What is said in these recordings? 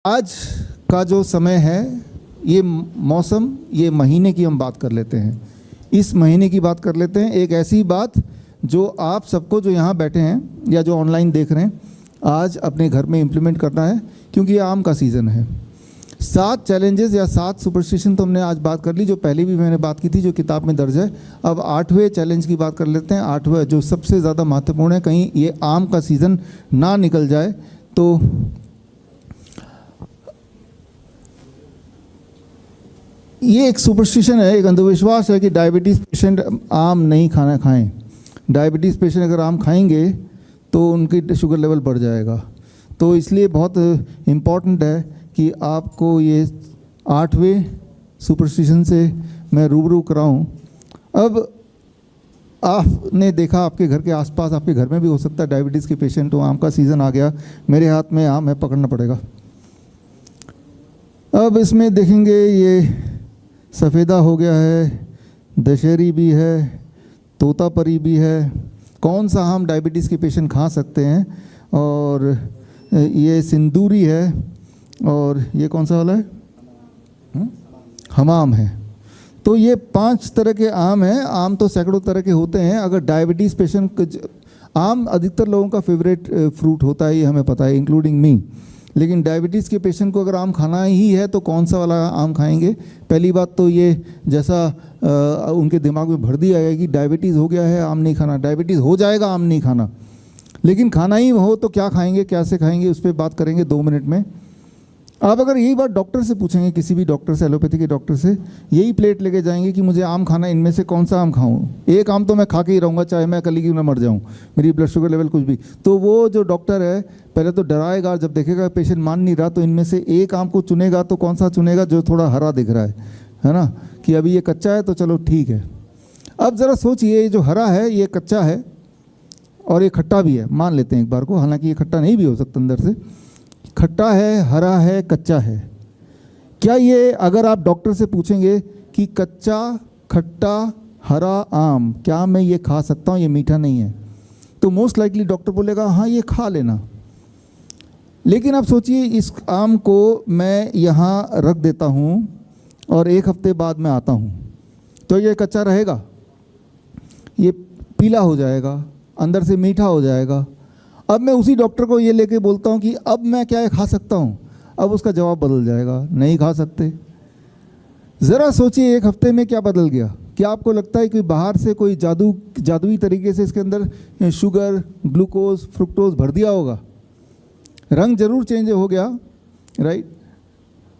आज का जो समय है, ये मौसम, ये महीने की हम बात कर लेते हैं। इस महीने की बात कर लेते हैं, एक ऐसी बात जो आप सबको जो यहाँ बैठे हैं या जो ऑनलाइन देख रहे हैं, आज अपने घर में इम्प्लीमेंट करना है, क्योंकि ये आम का सीज़न है। 7 चैलेंजेस या 7 सुपरस्टिशन तो हमने आज बात कर ली, जो पहले भी मैंने बात की थी, जो किताब में दर्ज है। अब 8वें चैलेंज की बात कर लेते हैं। 8वां जो सबसे ज़्यादा महत्वपूर्ण है, कहीं ये आम का सीज़न ना निकल जाए। तो ये एक सुपरस्टिशन है, एक अंधविश्वास है कि डायबिटीज़ पेशेंट आम नहीं खाना खाएं। डायबिटीज़ पेशेंट अगर आम खाएंगे तो उनकी शुगर लेवल बढ़ जाएगा। तो इसलिए बहुत इम्पॉर्टेंट है कि आपको ये 8वें सुपरस्टिशन से मैं रूबरू कराऊं। अब आपने देखा आपके घर के आसपास, आपके घर में भी हो सकता है डायबिटीज़ के पेशेंट हो। आम का सीज़न आ गया, मेरे हाथ में आम है, पकड़ना पड़ेगा। अब इसमें देखेंगे ये सफ़ेदा हो गया है, दशहरी भी है, तोतापरी भी है। कौन सा आम डायबिटीज़ के पेशेंट खा सकते हैं? और ये सिंदूरी है, और ये कौन सा वाला है? हमाम है। तो ये 5 तरह के आम हैं। आम तो सैकड़ों तरह के होते हैं। अगर डायबिटीज़ पेशेंट, आम अधिकतर लोगों का फेवरेट फ्रूट होता है, ये हमें पता है, इंक्लूडिंग मी। लेकिन डायबिटीज़ के पेशेंट को अगर आम खाना ही है तो कौन सा वाला आम खाएंगे? पहली बात तो ये, जैसा उनके दिमाग में भर दिया गया कि डायबिटीज़ हो गया है, आम नहीं खाना। डायबिटीज़ हो जाएगा, आम नहीं खाना। लेकिन खाना ही हो तो क्या खाएंगे, कैसे खाएंगे, उस पर बात करेंगे 2 मिनट में। आप अगर यही बात डॉक्टर से पूछेंगे, किसी भी डॉक्टर से, एलोपैथी के डॉक्टर से, यही प्लेट लेके जाएंगे कि मुझे आम खाना, इनमें से कौन सा आम खाऊं? एक आम तो मैं खा के ही रहूँगा, चाहे मैं कल ही क्यों ना मर जाऊँ, मेरी ब्लड शुगर लेवल कुछ भी। तो वो जो डॉक्टर है पहले तो डराएगा, जब देखेगा पेशेंट मान नहीं रहा तो इनमें से एक आम को चुनेगा। तो कौन सा चुनेगा? जो थोड़ा हरा दिख रहा है ना, कि अभी ये कच्चा है तो चलो ठीक है। अब ज़रा सोचिए, ये जो हरा है ये कच्चा है और ये खट्टा भी है, मान लेते हैं एक बार को, हालांकि ये खट्टा नहीं भी हो सकता, अंदर से खट्टा है, हरा है, कच्चा है। क्या ये, अगर आप डॉक्टर से पूछेंगे कि कच्चा खट्टा हरा आम क्या मैं ये खा सकता हूँ, ये मीठा नहीं है, तो मोस्ट लाइकली डॉक्टर बोलेगा हाँ ये खा लेना। लेकिन आप सोचिए, इस आम को मैं यहाँ रख देता हूँ और 1 हफ्ते बाद मैं आता हूँ, तो ये कच्चा रहेगा, ये पीला हो जाएगा, अंदर से मीठा हो जाएगा। अब मैं उसी डॉक्टर को ये लेके बोलता हूँ कि अब मैं क्या ये खा सकता हूँ? अब उसका जवाब बदल जाएगा, नहीं खा सकते। ज़रा सोचिए 1 हफ्ते में क्या बदल गया? क्या आपको लगता है कि बाहर से कोई जादुई तरीके से इसके अंदर शुगर, ग्लूकोज, फ्रुक्टोज भर दिया होगा? रंग जरूर चेंज हो गया, राइट,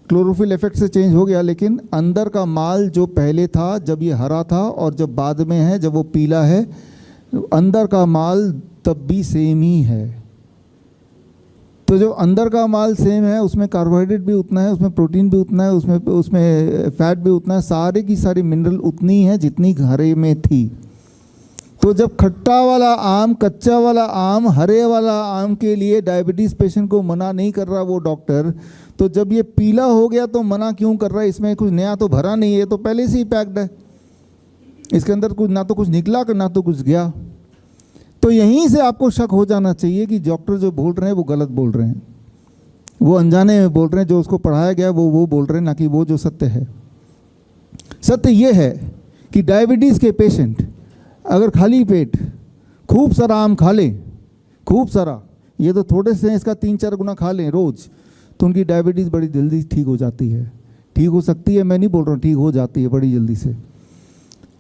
क्लोरोफिल इफेक्ट से चेंज हो गया, लेकिन अंदर का माल जो पहले था, जब ये हरा था, और जब बाद में है, जब वो पीला है, अंदर का माल तब भी सेम ही है। तो जो अंदर का माल सेम है, उसमें कार्बोहाइड्रेट भी उतना है, उसमें प्रोटीन भी उतना है, उसमें फैट भी उतना है, सारे की सारी मिनरल उतनी है जितनी हरे में थी। तो जब खट्टा वाला आम, कच्चा वाला आम, हरे वाला आम के लिए डायबिटीज़ पेशेंट को मना नहीं कर रहा वो डॉक्टर, तो जब ये पीला हो गया तो मना क्यों कर रहा है? इसमें कुछ नया तो भरा नहीं है, तो पहले से ही पैक्ड है, इसके अंदर कुछ ना तो कुछ निकला ना तो कुछ गया। तो यहीं से आपको शक हो जाना चाहिए कि डॉक्टर जो बोल रहे हैं वो गलत बोल रहे हैं, वो अनजाने में बोल रहे हैं, जो उसको पढ़ाया गया वो बोल रहे हैं, ना कि वो जो सत्य है। सत्य ये है कि डायबिटीज़ के पेशेंट अगर खाली पेट खूब सारा आम खा लें, खूब सारा, ये तो थोड़े से हैं, इसका 3-4 गुना खा लें रोज़, तो उनकी डायबिटीज़ बड़ी जल्दी ठीक हो जाती है। ठीक हो सकती है, मैं नहीं बोल रहा हूँ, ठीक हो जाती है बड़ी जल्दी से।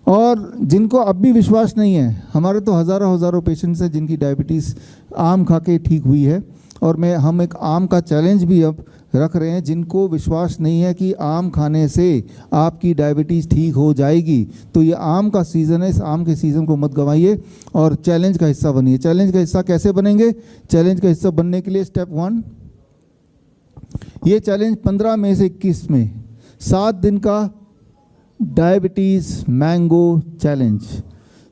और जिनको अब भी विश्वास नहीं है, हमारे तो हज़ारों पेशेंट्स हैं जिनकी डायबिटीज़ आम खा के ठीक हुई है। और हम एक आम का चैलेंज भी अब रख रहे हैं, जिनको विश्वास नहीं है कि आम खाने से आपकी डायबिटीज़ ठीक हो जाएगी, तो ये आम का सीज़न है, इस आम के सीज़न को मत गंवाइए और चैलेंज का हिस्सा बनिए। चैलेंज का हिस्सा कैसे बनेंगे? चैलेंज का हिस्सा बनने के लिए स्टेप 1, ये चैलेंज 15 मई से 21 में 7 दिन का डायबिटीज़ मैंगो चैलेंज।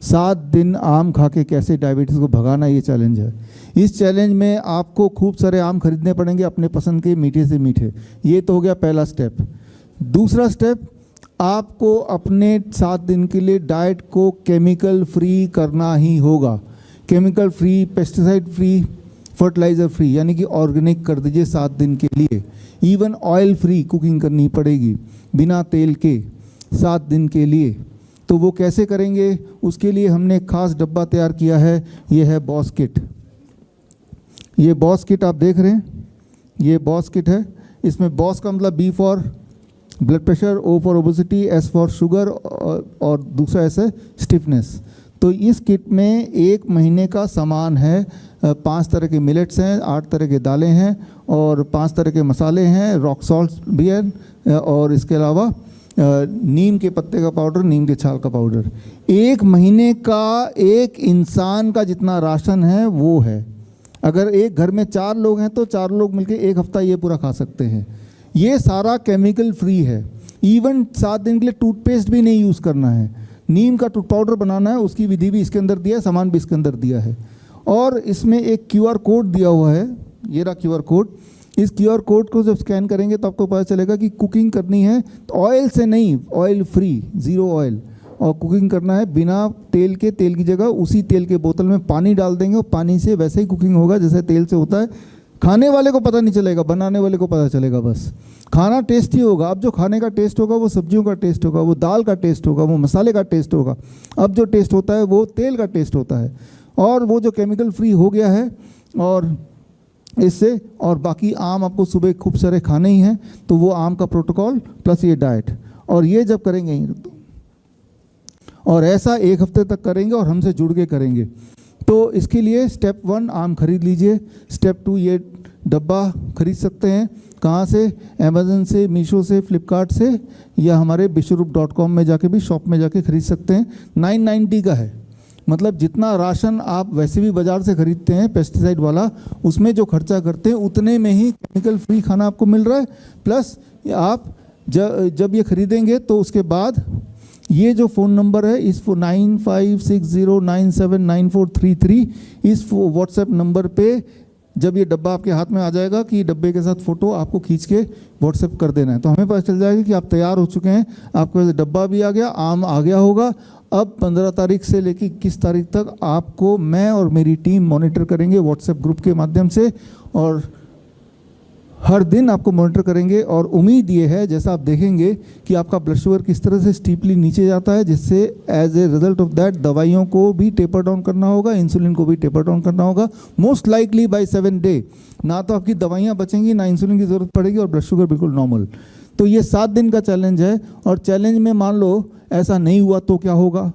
7 दिन आम खा के कैसे डायबिटीज़ को भगाना, ये चैलेंज है। इस चैलेंज में आपको खूब सारे आम खरीदने पड़ेंगे, अपने पसंद के, मीठे से मीठे। ये तो हो गया पहला स्टेप। दूसरा स्टेप, आपको अपने 7 दिन के लिए डाइट को केमिकल फ्री करना ही होगा। Chemical free, pesticide free, fertiliser free यानी कि ऑर्गेनिक कर दीजिए 7 दिन के लिए। इवन ऑयल फ्री कुकिंग करनी पड़ेगी बिना तेल के 7 दिन के लिए। तो वो कैसे करेंगे, उसके लिए हमने एक खास डब्बा तैयार किया है, ये है बॉस किट। ये बॉस किट आप देख रहे हैं, ये बॉस किट है। इसमें बॉस का मतलब B for blood pressure, O for obesity, S for sugar और दूसरा एस है स्टिफनेस। तो इस किट में 1 महीने का सामान है। 5 तरह के मिलेट्स हैं, 8 तरह के दालें हैं और 5 तरह के मसाले हैं, रॉक सॉल्ट भी है और इसके अलावा नीम के पत्ते का पाउडर, नीम के छाल का पाउडर। 1 महीने का एक इंसान का जितना राशन है वो है। अगर एक घर में 4 लोग हैं तो 4 लोग मिलकर 1 हफ्ता ये पूरा खा सकते हैं। ये सारा केमिकल फ्री है। इवन 7 दिन के लिए टूथपेस्ट भी नहीं यूज़ करना है। नीम का टूथ पाउडर बनाना है, उसकी विधि भी इसके अंदर दिया है, सामान भी इसके अंदर दिया है। और इसमें एक QR कोड दिया हुआ है, ये रहा QR कोड। इस QR कोड को जब स्कैन करेंगे तो आपको पता चलेगा कि कुकिंग करनी है तो ऑयल से नहीं, ऑयल फ्री, 0 ऑयल, और कुकिंग करना है बिना तेल के। तेल की जगह उसी तेल के बोतल में पानी डाल देंगे और पानी से वैसे ही कुकिंग होगा जैसे तेल से होता है। खाने वाले को पता नहीं चलेगा, बनाने वाले को पता चलेगा बस। खाना टेस्टी होगा। अब जो खाने का टेस्ट होगा वो सब्जियों का टेस्ट होगा, वो दाल का टेस्ट होगा, वो मसाले का टेस्ट होगा। अब जो टेस्ट होता है वो तेल का टेस्ट होता है और वो जो केमिकल फ्री हो गया है। और इससे और बाकी आम आपको सुबह खूब सारे खाने ही हैं, तो वो आम का प्रोटोकॉल प्लस ये डाइट, और ये जब करेंगे और ऐसा 1 हफ्ते तक करेंगे और हमसे जुड़ के करेंगे तो इसके लिए स्टेप 1 आम खरीद लीजिए। स्टेप 2 ये डब्बा खरीद सकते हैं। कहाँ से? अमेज़न से, मीशो से, फ्लिपकार्ट से, या हमारे विश्वरूप.com में जाके भी, शॉप में जाके खरीद सकते हैं। 990 का है, मतलब जितना राशन आप वैसे भी बाज़ार से खरीदते हैं पेस्टिसाइड वाला, उसमें जो खर्चा करते हैं उतने में ही केमिकल फ्री खाना आपको मिल रहा है। प्लस आप जब ये खरीदेंगे तो उसके बाद ये जो फ़ोन नंबर है, इस 9560979433, इस व्हाट्सएप नंबर पे जब ये डब्बा आपके हाथ में आ जाएगा कि डब्बे के साथ फ़ोटो आपको खींच के व्हाट्सएप कर देना है, तो हमें पता चल जाएगा कि आप तैयार हो चुके हैं। आपके पास डब्बा भी आ गया, आम आ गया होगा। अब 15 तारीख से लेकर 21 तारीख तक आपको मैं और मेरी टीम मॉनिटर करेंगे व्हाट्सएप ग्रुप के माध्यम से, और हर दिन आपको मॉनिटर करेंगे। और उम्मीद ये है, जैसा आप देखेंगे कि आपका ब्लड शुगर किस तरह से स्टीपली नीचे जाता है, जिससे as a result of that दवाइयों को भी टेपर डाउन करना होगा, इंसुलिन को भी टेपर डाउन करना होगा, मोस्ट लाइकली बाय 7 डे। ना तो आपकी दवाइयाँ बचेंगी, ना इंसुलिन की ज़रूरत पड़ेगी और ब्लड शुगर बिल्कुल नॉर्मल। तो ये 7 दिन का चैलेंज है। और चैलेंज में मान लो ऐसा नहीं हुआ तो क्या होगा?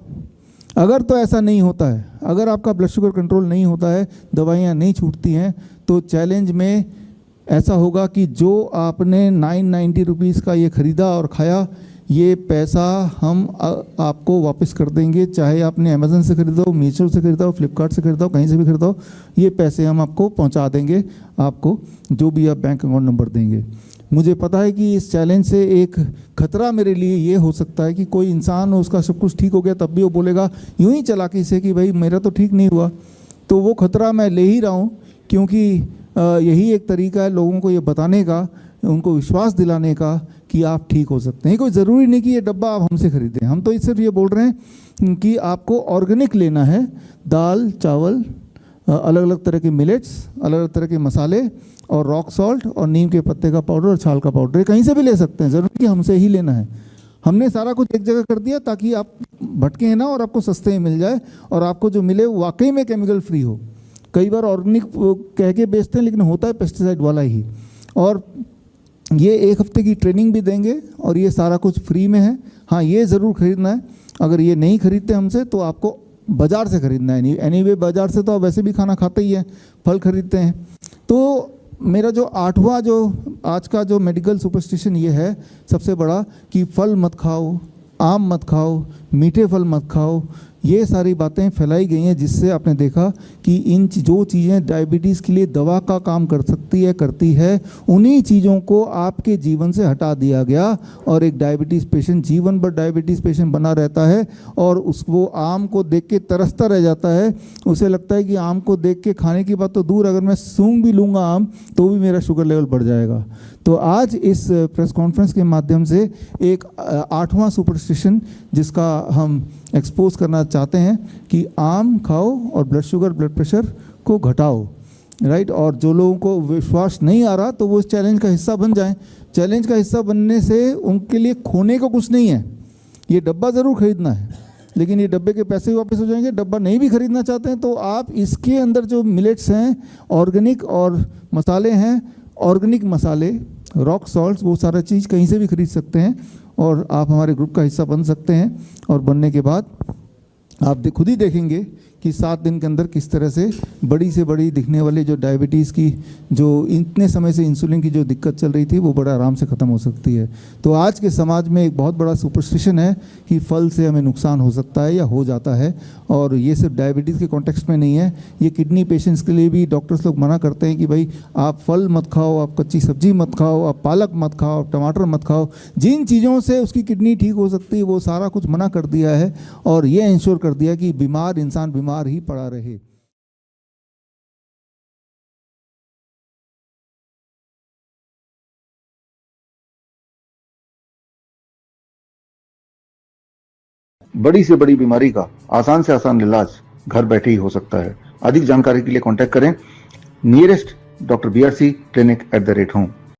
अगर तो ऐसा नहीं होता है, अगर आपका ब्लड शुगर कंट्रोल नहीं होता है, दवाइयाँ नहीं छूटती हैं, तो चैलेंज में ऐसा होगा कि जो आपने 990 रुपीज़ का ये ख़रीदा और खाया, ये पैसा हम आपको वापस कर देंगे। चाहे आपने अमेज़न से ख़रीदा हो, मीशो से ख़रीदा हो, फ्लिपकार्ट से ख़रीदा हो, कहीं से भी ख़रीदा हो, ये पैसे हम आपको पहुंचा देंगे, आपको जो भी आप बैंक अकाउंट नंबर देंगे। मुझे पता है कि इस चैलेंज से एक खतरा मेरे लिए ये हो सकता है कि कोई इंसान, उसका सब कुछ ठीक हो गया तब भी वो बोलेगा यूं ही चालाकी से कि भाई मेरा तो ठीक नहीं हुआ। तो वो खतरा मैं ले ही रहा हूँ, क्योंकि यही एक तरीका है लोगों को ये बताने का, उनको विश्वास दिलाने का कि आप ठीक हो सकते हैं। कोई ज़रूरी नहीं कि ये डब्बा आप हमसे खरीदें। हम तो सिर्फ ये बोल रहे हैं कि आपको ऑर्गेनिक लेना है, दाल, चावल, अलग अलग तरह के मिलेट्स, अलग अलग तरह के मसाले और रॉक सॉल्ट और नीम के पत्ते का पाउडर और छाल का पाउडर, ये कहीं से भी ले सकते हैं, ज़रूरी कि हमसे ही लेना है। हमने सारा कुछ एक जगह कर दिया ताकि आप भटके हैं ना, और आपको सस्ते में मिल जाए और आपको जो मिले वो वाकई में केमिकल फ्री हो। कई बार ऑर्गेनिक कह के बेचते हैं लेकिन होता है पेस्टिसाइड वाला ही। और ये 1 हफ्ते की ट्रेनिंग भी देंगे और ये सारा कुछ फ्री में है। हाँ, ये ज़रूर खरीदना है। अगर ये नहीं खरीदते हमसे तो आपको बाज़ार से खरीदना है। एनीवे बाज़ार से तो आप वैसे भी खाना खाते ही हैं, फल खरीदते हैं। तो मेरा जो 8वां जो आज का जो मेडिकल सुपरस्टिशन ये है सबसे बड़ा, कि फल मत खाओ, आम मत खाओ, मीठे फल मत खाओ। ये सारी बातें फैलाई गई हैं, जिससे आपने देखा कि जो चीज़ें डायबिटीज़ के लिए दवा का काम कर सकती है, करती है, उन्हीं चीज़ों को आपके जीवन से हटा दिया गया और एक डायबिटीज़ पेशेंट जीवन भर डायबिटीज़ पेशेंट बना रहता है और उसको आम को देख के तरसता रह जाता है। उसे लगता है कि आम को देख के, खाने की बात तो दूर, अगर मैं सूंघ भी लूँगा आम तो भी मेरा शुगर लेवल बढ़ जाएगा। तो आज इस प्रेस कॉन्फ्रेंस के माध्यम से एक 8वां सुपरस्टिशन जिसका हम एक्सपोज करना चाहते हैं कि आम खाओ और ब्लड शुगर, ब्लड प्रेशर को घटाओ। राइट। और जो लोगों को विश्वास नहीं आ रहा तो वो इस चैलेंज का हिस्सा बन जाएं। चैलेंज का हिस्सा बनने से उनके लिए खोने को कुछ नहीं है। ये डब्बा ज़रूर खरीदना है, लेकिन ये डब्बे के पैसे भी वापस हो जाएंगे। डब्बा नहीं भी खरीदना चाहते हैं तो आप इसके अंदर जो मिलेट्स हैं, ऑर्गेनिक और मसाले हैं, ऑर्गेनिक मसाले, रॉक सॉल्ट्स, वो सारा चीज़ कहीं से भी खरीद सकते हैं और आप हमारे ग्रुप का हिस्सा बन सकते हैं। और बनने के बाद आप खुद ही देखेंगे कि 7 दिन के अंदर किस तरह से बड़ी से बड़ी दिखने वाली जो डायबिटीज़ की, जो इतने समय से इंसुलिन की जो दिक्कत चल रही थी, वो बड़ा आराम से ख़त्म हो सकती है। तो आज के समाज में एक बहुत बड़ा सुपरस्टिशन है कि फल से हमें नुकसान हो सकता है या हो जाता है। और ये सिर्फ डायबिटीज़ के कॉन्टेक्स्ट में नहीं है, ये किडनी पेशेंट्स के लिए भी डॉक्टर्स लोग मना करते हैं कि भाई आप फल मत खाओ, आप कच्ची सब्जी मत खाओ, आप पालक मत खाओ, आप टमाटर मत खाओ। जिन चीज़ों से उसकी किडनी ठीक हो सकती है वो सारा कुछ मना कर दिया है और ये इंश्योर कर दिया कि बीमार इंसान बीमार ही पड़ा रहे। बड़ी से बड़ी बीमारी का आसान से आसान इलाज घर बैठे ही हो सकता है। अधिक जानकारी के लिए कांटेक्ट करें nearest doctor BRC clinic @home।